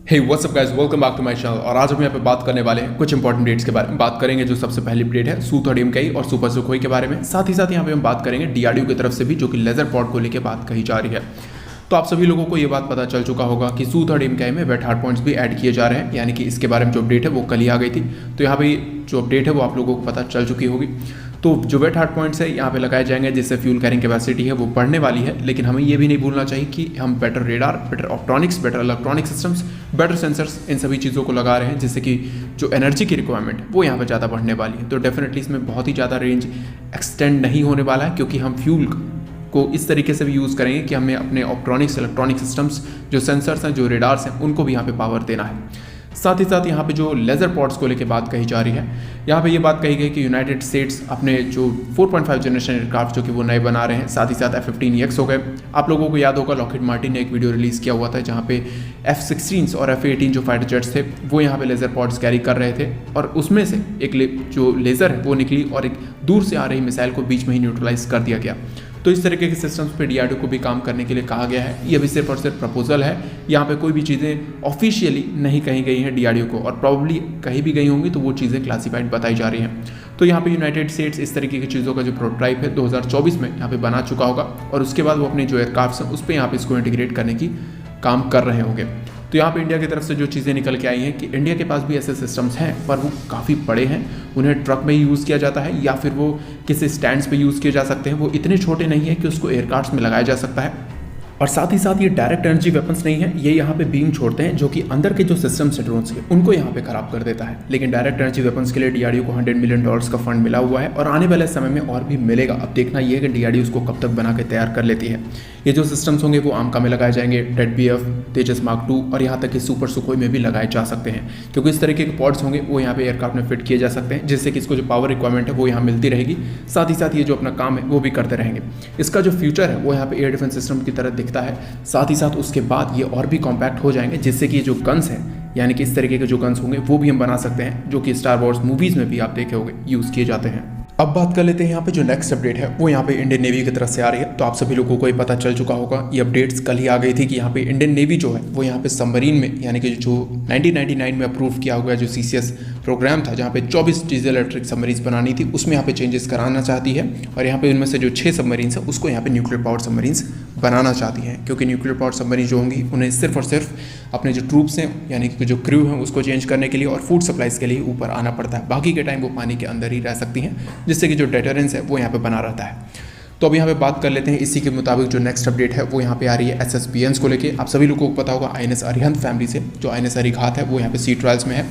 Hey what's up guys, welcome back to my channel. और आज हम यहाँ पे बात करने वाले हैं कुछ इंपॉर्टेंट डेट्स के बारे में। बात करेंगे जो सबसे पहली अपडेट है Su-30MKI और सुपर सुखोई के बारे में। साथ ही साथ यहाँ पे हम बात करेंगे DRDO की तरफ से भी, जो कि लेजर पॉड को लेकर बात कही जा रही है। तो आप सभी लोगों को ये बात पता चल चुका होगा कि Su-30MKI में वेट हार्ड पॉइंट्स भी ऐड किए जा रहे हैं, यानी कि इसके बारे में जो अपडेट है वो कल ही आ गई थी। तो यहाँ पे जो अपडेट है वो आप लोगों को पता चल चुकी होगी। तो जो वेट हार्ड पॉइंट्स है यहाँ पे लगाए जाएंगे, जिससे फ्यूल कैरिंग कैपेसिटी है वो बढ़ने वाली है। लेकिन हमें ये भी नहीं भूलना चाहिए कि हम better radar, better optronics, better electronic systems, better sensors, इन सभी चीज़ों को लगा रहे हैं, जिससे कि जो एनर्जी की रिक्वायरमेंट वो यहाँ पे ज़्यादा बढ़ने वाली है। तो डेफिनेटली इसमें बहुत ही ज़्यादा रेंज एक्सटेंड नहीं होने वाला है, क्योंकि हम फ्यूल को इस तरीके से भी यूज़ करेंगे कि हमें अपने ऑप्ट्रॉनिक्स, इलेक्ट्रॉनिक सिस्टम्स, जो सेंसर्स हैं, जो रेडार्स हैं, उनको भी यहाँ पे पावर देना है। साथ ही साथ यहाँ पे जो लेज़र पॉड्स को लेके बात कही जा रही है, यहाँ पे ये बात कही गई कि यूनाइटेड स्टेट्स अपने जो 4.5 जनरेशन एयरक्राफ्ट जो कि वो नए बना रहे हैं। साथ ही साथ F-15EX हो गए। आप लोगों को याद होगा लॉकहीड मार्टिन ने एक वीडियो रिलीज़ किया हुआ था, जहाँ पे F-16 और F-18 जो फाइटर जेट्स थे वो यहाँ पे लेज़र पॉड्स कैरी कर रहे थे, और उसमें से एक जो लेज़र है वो निकली और एक दूर से आ रही मिसाइल को बीच में ही न्यूट्रलाइज कर दिया गया। तो इस तरीके के सिस्टम्स पे DRDO को भी काम करने के लिए कहा गया है। ये अभी सिर्फ और सिर्फ प्रपोजल है, यहाँ पे कोई भी चीज़ें ऑफिशियली नहीं कही गई हैं DRDO को, और प्रॉब्ली कहीं भी गई होंगी तो वो चीज़ें क्लासीफाइड बताई जा रही हैं। तो यहाँ पे यूनाइटेड स्टेट्स इस तरीके की चीज़ों का जो प्रोटोटाइप है 2024 में यहाँ पे बना चुका होगा, और उसके बाद वो अपने जो एयरक्राफ्ट हैं उस पर यहाँ पे इसको इंटीग्रेट करने की काम कर रहे होंगे। तो यहाँ पे इंडिया की तरफ से जो चीज़ें निकल के आई हैं कि इंडिया के पास भी ऐसे सिस्टम्स हैं, पर वो काफ़ी बड़े हैं, उन्हें ट्रक में ही यूज़ किया जाता है या फिर वो किसी स्टैंड्स पे यूज़ किए जा सकते हैं। वो इतने छोटे नहीं है कि उसको एयरक्राफ्ट्स में लगाया जा सकता है। और साथ ही साथ ये डायरेक्ट एनर्जी वेपन्स नहीं है, ये यहाँ पे बीम छोड़ते हैं, जो कि अंदर के जो सिस्टम्स हैं ड्रोन्स के, उनको यहाँ पे खराब कर देता है। लेकिन डायरेक्ट एनर्जी वेपन्स के लिए DRDO को $100 मिलियन का फंड मिला हुआ है, और आने वाले समय में और भी मिलेगा। अब देखना ये है कि DRDO उसको कब तक बना के तैयार कर लेती है। ये जो सिस्टम्स होंगे वो आमका में लगाए जाएंगे, TED-BF, तेजस मार्क 2 और यहाँ तक कि सुपर सुखोई में भी लगाए जा सकते हैं, क्योंकि इस तरीके के पॉड्स होंगे वो यहाँ पे एयरक्राफ्ट में फिट किए जा सकते हैं, जिससे कि इसको जो पावर रिक्वायरमेंट है वो यहाँ मिलती रहेगी। साथ ही साथ ये जो अपना काम है वो भी करते रहेंगे। इसका जो फ्यूचर है वो यहाँ पे एयर डिफेंस सिस्टम की तरह दिखता है। साथ ही साथ उसके बाद ये और भी कॉम्पैक्ट हो जाएंगे, जिससे कि जो गन्स हैं, यानी कि इस तरीके के जो गन्स होंगे वो भी हम बना सकते हैं, जो कि स्टार वॉर्स मूवीज़ में भी आप देखे होंगे यूज़ किए जाते हैं। अब बात कर लेते हैं यहाँ पे जो नेक्स्ट अपडेट है वो यहाँ पे इंडियन नेवी की तरफ से आ रही है। तो आप सभी लोगों को ये पता चल चुका होगा, ये अपडेट्स कल ही आ गई थी कि यहाँ पे इंडियन नेवी जो है वो यहाँ पे सबमरीन में, यानी कि जो 1999 में अप्रूव किया हुआ जो CCS प्रोग्राम था, जहाँ पे 24 डीजल इलेक्ट्रिक सबमरीन्स बनानी थी, उसमें यहाँ पे चेंजेस कराना चाहती है। और यहाँ पे उनमें से जो 6 सबमरीन्स है उसको यहाँ पे न्यूक्लियर पावर सबमरीन्स बनाना चाहती हैं, क्योंकि न्यूक्लियर पावर सबमरीन जो होंगी उन्हें सिर्फ और सिर्फ अपने जो ट्रूप्स हैं, यानी कि जो क्रू हैं, उसको चेंज करने के लिए और फूड सप्लाईज के लिए ऊपर आना पड़ता है। बाकी के टाइम वो पानी के अंदर ही रह सकती हैं, जिससे कि जो डेटरेंस है वो यहाँ पे बना रहता है। तो अब यहाँ पे बात कर लेते हैं इसी के मुताबिक जो नेक्स्ट अपडेट है वो यहाँ पे आ रही है SSBNs को लेके। आप सभी लोगों को पता होगा INS अरिहंत फैमिली से जो INS अरिघात है वो यहाँ पे सी ट्रायल्स में है।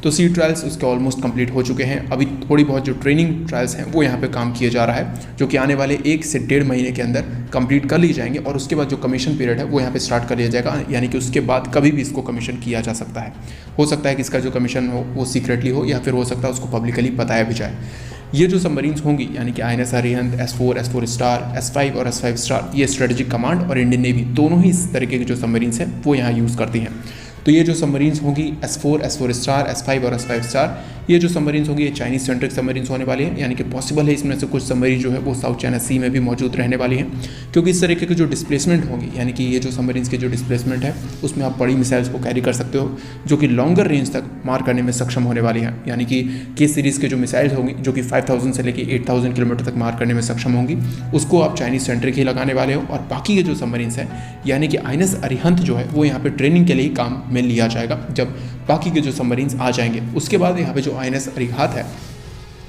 तो सी ट्रायल्स उसके ऑलमोस्ट कंप्लीट हो चुके हैं। अभी थोड़ी बहुत जो ट्रेनिंग ट्रायल्स हैं वो यहाँ पे काम किया जा रहा है, जो कि आने वाले 1 से 1.5 महीने के अंदर कंप्लीट कर ली जाएंगे, और उसके बाद जो कमीशन पीरियड है वो यहाँ पे स्टार्ट कर लिया जाएगा, यानी कि उसके बाद कभी भी इसको कमीशन किया जा सकता है। हो सकता है कि इसका जो कमीशन हो वो सीक्रेटली हो, या फिर हो सकता है उसको पब्लिकली बताया भी जाए। ये जो सबमरीन्स होंगी, यानी कि INS Arihant, S4, S4 star, S5 और S5 स्टार, ये स्ट्रेटेजिक कमांड और इंडियन नेवी दोनों ही इस तरीके के जो सबमरीन्स हैं वो यहाँ यूज़ करती हैं। तो ये जो सबमरीन्स होंगी S4, S4 स्टार, S5 और S5 स्टार, ये जो सबमरीन्स होंगी ये चाइनीज सेंट्रिक सबमरीन्स होने वाली हैं, यानी कि पॉसिबल है इसमें से कुछ सबमरीन जो है वो साउथ चाइना सी में भी मौजूद रहने वाली हैं, क्योंकि इस तरीके की जो डिस्प्लेसमेंट होगी, यानी कि ये जो सबमरीन्स की जो डिस्प्लेसमेंट है उसमें आप बड़ी मिसाइल्स को कैरी कर सकते हो, जो कि लॉन्गर रेंज तक मार करने में सक्षम होने वाली हैं। यानी कि K सीरीज़ के जो मिसाइल्स होंगी, जो कि 5000 से लेकर 8000 किलोमीटर तक मार करने में सक्षम होंगी, उसको आप चाइनीज सेंट्रिक ही लगाने वाले हो। और बाकी के जो सबमरीन्स हैं, यानी कि INS अरिहंत जो है वो यहाँ पे ट्रेनिंग के लिए ही काम में लिया जाएगा, जब बाकी के जो सबमरीन्स आ जाएंगे। उसके बाद यहाँ पे जो INS अरिघात है,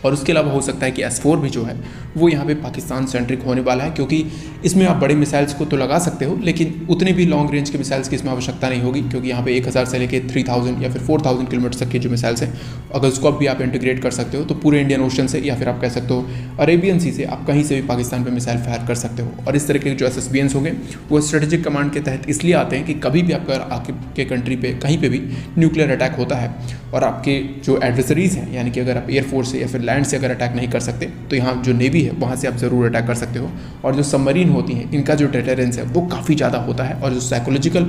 और उसके अलावा हो सकता है कि S4 भी जो है वो यहाँ पे पाकिस्तान सेंट्रिक होने वाला है, क्योंकि इसमें आप बड़े मिसाइल्स को तो लगा सकते हो, लेकिन उतने भी लॉन्ग रेंज के मिसाइल्स की इसमें आवश्यकता नहीं होगी, क्योंकि यहाँ पे 1000 से लेकर 3000 या फिर 4000 किलोमीटर तक के जो मिसाइल्स हैं, अगर उसको भी आप इंटीग्रेट कर सकते हो तो पूरे इंडियन ओशन से, या फिर आप कह सकते हो अरेबियन सी से, आप कहीं से भी पाकिस्तान पर मिसाइल फायर कर सकते हो। और इस तरीके के जो SSBNs होंगे वो स्ट्रेटेजिक कमांड के तहत इसलिए आते हैं कि कभी भी आपके कंट्री पर कहीं पर भी न्यूक्लियर अटैक होता है, और आपके जो एडवर्सरीज हैं, यानी कि अगर आप एयरफोर्स से या फिर लैंड से अगर अटैक नहीं कर सकते, तो यहाँ जो नेवी है वहाँ से आप ज़रूर अटैक कर सकते हो। और जो सबमरीन होती हैं इनका जो डेटरेंस है वो काफ़ी ज़्यादा होता है, और जो साइकोलॉजिकल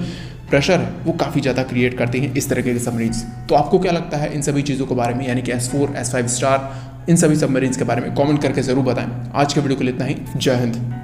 प्रेशर है वो काफ़ी ज़्यादा क्रिएट करती हैं इस तरीके के सबमरीन्स। तो आपको क्या लगता है इन सभी चीज़ों के बारे में, यानी कि S4, S5 स्टार, इन सभी सबमरीन्स के बारे में कमेंट करके ज़रूर बताएं। आज के वीडियो के लिए इतना ही। जय हिंद।